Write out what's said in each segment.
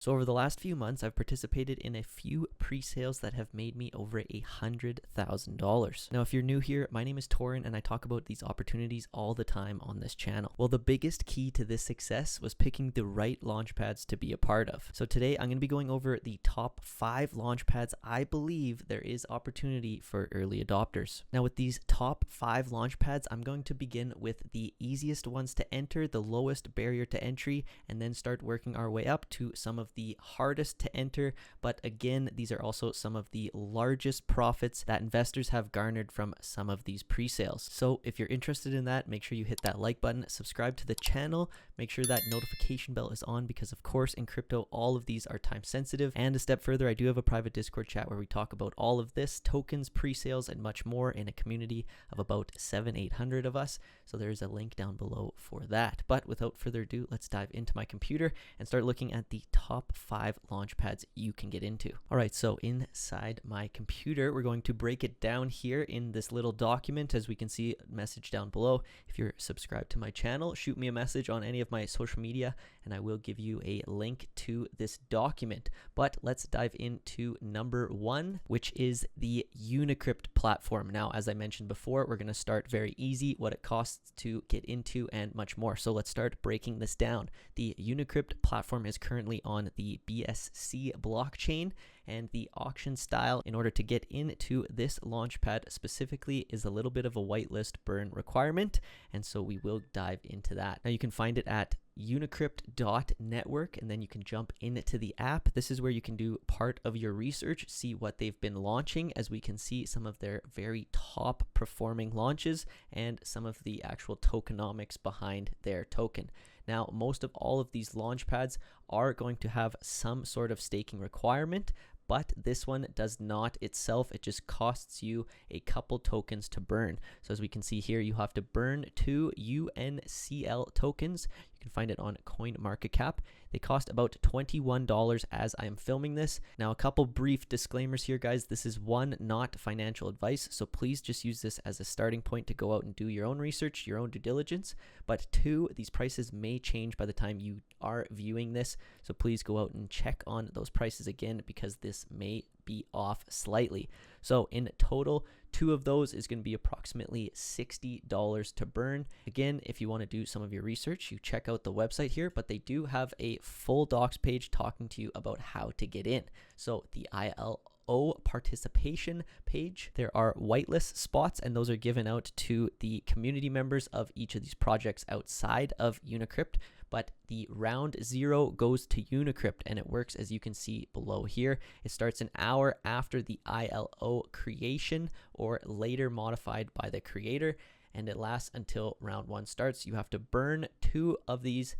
So over the last few months, I've participated in a few pre-sales that have made me over $100,000. Now, if you're new here, my name is Torin and I talk about these opportunities all the time on this channel. Well, the biggest key to this success was picking the right launchpads to be a part of. So today I'm going to be going over the top 5 launchpads I believe there is opportunity for early adopters. Now, with these top 5 launchpads, I'm going to begin with the easiest ones to enter, the lowest barrier to entry, and then start working our way up to some of the hardest to enter, but again, these are also some of the largest profits that investors have garnered from some of these pre-sales. So if you're interested in that, make sure you hit that like button, subscribe to the channel, make sure that notification bell is on because of course in crypto, all of these are time sensitive. And a step further, I do have a private Discord chat where we talk about all of this, tokens, pre-sales, and much more in a community of about 700-800 of us. So there's a link down below for that. But without further ado, let's dive into my computer and start looking at the top 5 launchpads you can get into. All right, so inside my computer, we're going to break it down here in this little document. As we can see, message down below. If you're subscribed to my channel, shoot me a message on any of my social media and I will give you a link to this document. But let's dive into number 1, which is the Unicrypt platform. Now, as I mentioned before, we're going to start very easy, what it costs to get into and much more. So let's start breaking this down. The Unicrypt platform is currently on the BSC blockchain, and the auction style in order to get into this launchpad specifically is a little bit of a whitelist burn requirement, and so we will dive into that. Now you can find it at unicrypt.network, and then you can jump into the app. This is where you can do part of your research, see what they've been launching, as we can see some of their very top performing launches and some of the actual tokenomics behind their token. Now, most of all of these launchpads are going to have some sort of staking requirement, but this one does not itself. It just costs you a couple tokens to burn. So as we can see here, you have to burn 2 UNCL tokens. You can find it on CoinMarketCap. They cost about $21 as I am filming this. Now, a couple brief disclaimers here, guys. This is one, not financial advice, so please just use this as a starting point to go out and do your own research, your own due diligence. But 2, these prices may change by the time you are viewing this, so please go out and check on those prices again because this may be off slightly. So in total, 2 of those is going to be approximately $60 to burn. Again, if you want to do some of your research, you check out the website here, but they do have a full docs page talking to you about how to get in. So the ILO participation page, there are whitelist spots, and those are given out to the community members of each of these projects outside of Unicrypt. But the round 0 goes to Unicrypt, and it works as you can see below here. It starts an hour after the ILO creation or later modified by the creator, and it lasts until round 1 starts. You have to burn 2 of these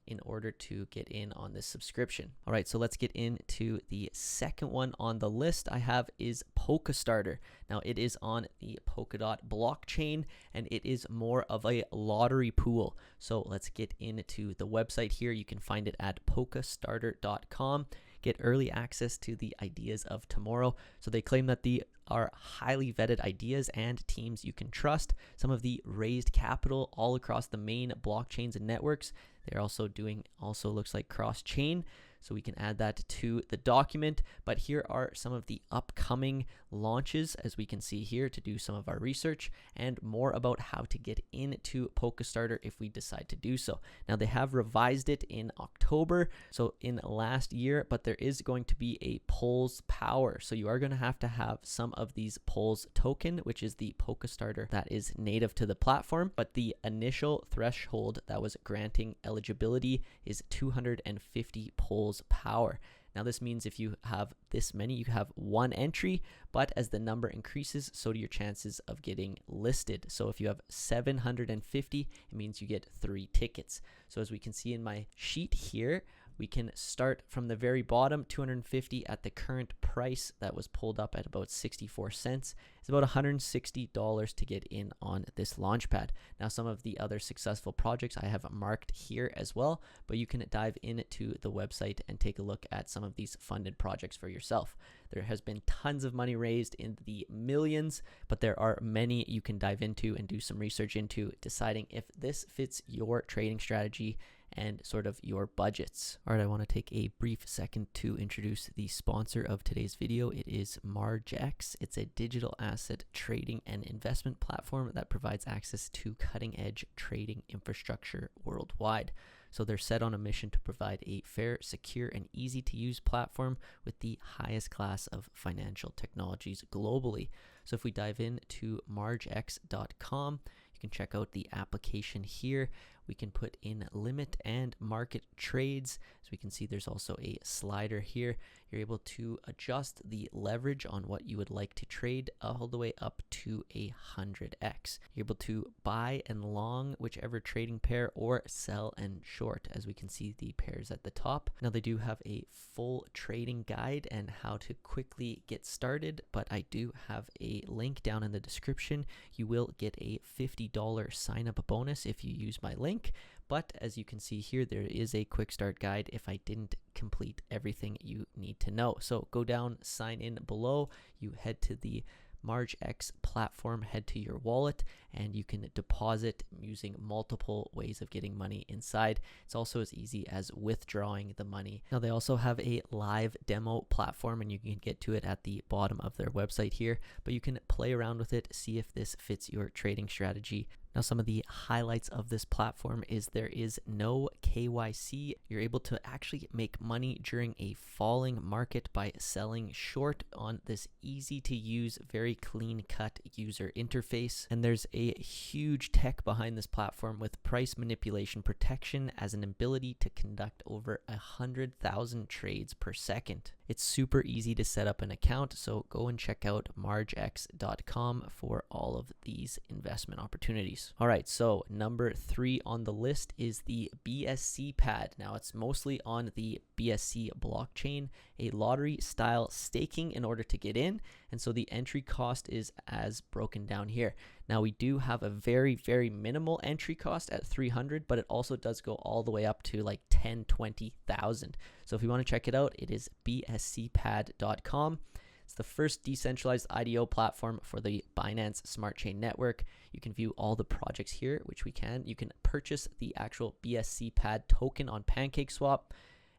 in order to get in on this subscription. All right, so let's get into the second one on the list I have is Pokestarter. Now it is on the Polkadot blockchain and it is more of a lottery pool. So let's get into the website here. You can find it at Pokestarter.com. Get early access to the ideas of tomorrow. So they claim that they are highly vetted ideas and teams you can trust. Some of the raised capital all across the main blockchains and networks. They're also doing looks like cross-chain. So we can add that to the document. But here are some of the upcoming launches, as we can see here, to do some of our research and more about how to get into Pokestarter if we decide to do so. Now, they have revised it in October, so in last year, but there is going to be a polls power. So you are going to have some of these polls token, which is the Pokestarter that is native to the platform. But the initial threshold that was granting eligibility is 250 polls power. Now this means if you have this many, you have 1 entry, but as the number increases, so do your chances of getting listed. So if you have 750, it means you get 3 tickets. So as we can see in my sheet here, we can start from the very bottom, 250 at the current price that was pulled up at about 64 cents. It's about $160 to get in on this launchpad. Now, some of the other successful projects I have marked here as well, but you can dive into the website and take a look at some of these funded projects for yourself. There has been tons of money raised in the millions, but there are many you can dive into and do some research into, deciding if this fits your trading strategy and sort of your budgets. All right, I want to take a brief second to introduce the sponsor of today's video. It is MargeX. It's a digital asset trading and investment platform that provides access to cutting-edge trading infrastructure worldwide. So they're set on a mission to provide a fair, secure, and easy-to-use platform with the highest class of financial technologies globally. So if we dive into margex.com, you can check out the application here. We can put in limit and market trades. As we can see, there's also a slider here. You're able to adjust the leverage on what you would like to trade all the way up to 100x. You're able to buy and long whichever trading pair or sell and short, as we can see the pairs at the top. Now they do have a full trading guide and how to quickly get started, but I do have a link down in the description. You will get a $50 sign up bonus if you use my link. But as you can see here, there is a quick start guide if I didn't complete everything you need to know. So go down, sign in below, you head to the MargeX platform, head to your wallet, and you can deposit using multiple ways of getting money inside. It's also as easy as withdrawing the money. Now they also have a live demo platform, and you can get to it at the bottom of their website here, but you can play around with it, see if this fits your trading strategy. Now, some of the highlights of this platform is there is no KYC. You're able to actually make money during a falling market by selling short on this easy to use, very clean cut user interface. And there's a huge tech behind this platform with price manipulation protection as an ability to conduct over 100,000 trades per second. It's super easy to set up an account, so go and check out margex.com for all of these investment opportunities. All right, so number 3 on the list is the BSCPad. Now it's mostly on the BSC blockchain, a lottery style staking in order to get in. And so the entry cost is as broken down here. Now we do have a very, very minimal entry cost at 300, but it also does go all the way up to like 10, 20,000. So if you want to check it out, it is bscpad.com. It's the first decentralized IDO platform for the Binance Smart Chain network. You can view all the projects here, which we can. You can purchase the actual BSCPad token on PancakeSwap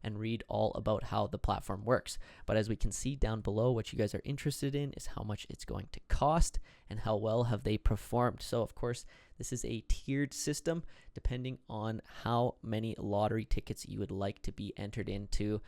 and read all about how the platform works. But as we can see down below, what you guys are interested in is how much it's going to cost and how well have they performed. So of course, this is a tiered system depending on how many lottery tickets you would like to be entered into,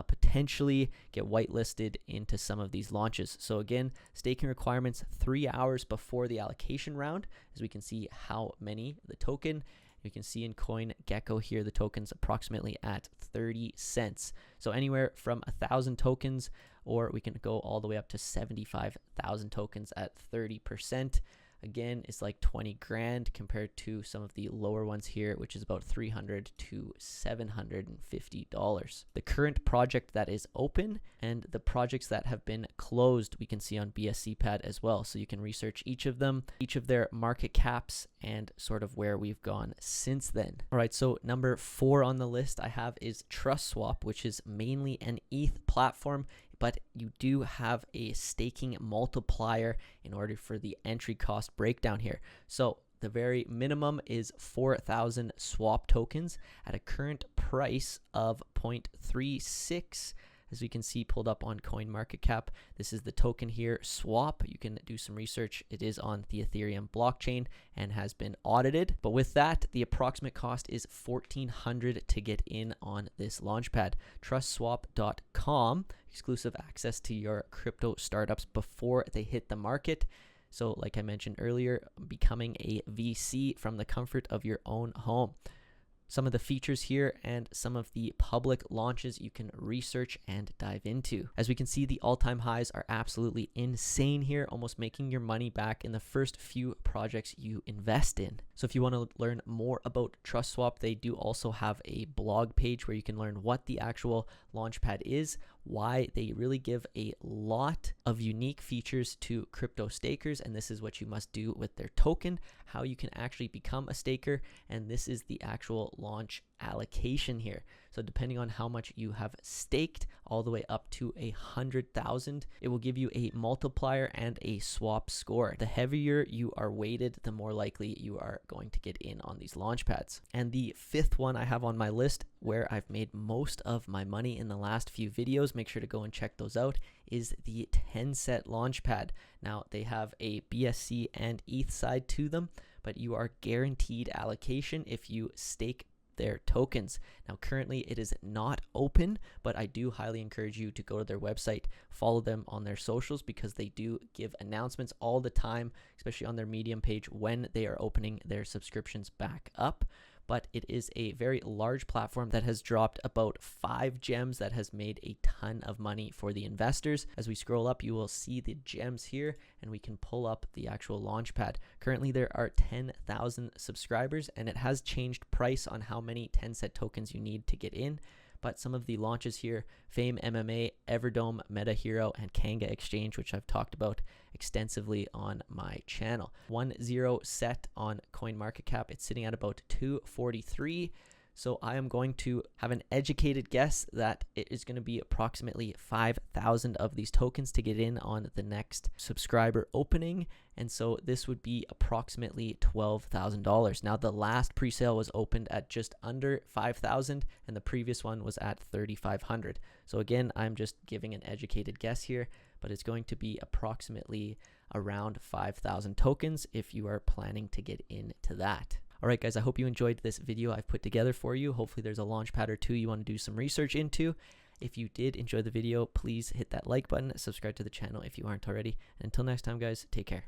potentially get whitelisted into some of these launches. So again, staking requirements 3 hours before the allocation round, as we can see how many the token. You can see in CoinGecko here, the token's approximately at 30 cents. So anywhere from 1,000 tokens, or we can go all the way up to 75,000 tokens at 30%. Again, it's like 20 grand compared to some of the lower ones here, which is about $300 to $750. The current project that is open and the projects that have been closed, we can see on BSCPad as well. So you can research each of them, each of their market caps, and sort of where we've gone since then. All right, so number 4 on the list I have is TrustSwap, which is mainly an ETH platform, but you do have a staking multiplier in order for the entry cost breakdown here. So the very minimum is 4,000 swap tokens at a current price of 0.36. As we can see pulled up on CoinMarketCap, this is the token here, swap. You can do some research. It is on the Ethereum blockchain and has been audited. But with that, the approximate cost is $1,400 to get in on this launchpad. TrustSwap.com, exclusive access to your crypto startups before they hit the market. So like I mentioned earlier, becoming a VC from the comfort of your own home. Some of the features here and some of the public launches you can research and dive into. As we can see, the all-time highs are absolutely insane here, almost making your money back in the first few projects you invest in. So if you want to learn more about TrustSwap, they do also have a blog page where you can learn what the actual launchpad is, why they really give a lot of unique features to crypto stakers, and this is what you must do with their token, how you can actually become a staker, and this is the actual launch allocation here. So depending on how much you have staked, all the way up to 100,000, it will give you a multiplier and a swap score. The heavier you are weighted, the more likely you are going to get in on these launchpads. And the fifth one I have on my list, where I've made most of my money in the last few videos, make sure to go and check those out, is the 10-set launchpad. Now they have a BSC and ETH side to them, but you are guaranteed allocation if you stake their tokens. Now currently it is not open, but I do highly encourage you to go to their website, follow them on their socials, because they do give announcements all the time, especially on their Medium page, when they are opening their subscriptions back up. But it is a very large platform that has dropped about 5 gems that has made a ton of money for the investors. As we scroll up, you will see the gems here, and we can pull up the actual launchpad. Currently there are 10,000 subscribers, and it has changed price on how many 10-set tokens you need to get in. But some of the launches here: Fame MMA, Everdome, Meta Hero, and Kanga Exchange, which I've talked about extensively on my channel. 1-0 set on CoinMarketCap. It's sitting at about 243. So I am going to have an educated guess that it is going to be approximately 5,000 of these tokens to get in on the next subscriber opening. And so this would be approximately $12,000. Now the last presale was opened at just under 5,000, and the previous one was at 3,500. So again, I'm just giving an educated guess here, but it's going to be approximately around 5,000 tokens if you are planning to get into that. Alright guys, I hope you enjoyed this video I've put together for you. Hopefully there's a launchpad or two you want to do some research into. If you did enjoy the video, please hit that like button, subscribe to the channel if you aren't already. And until next time guys, take care.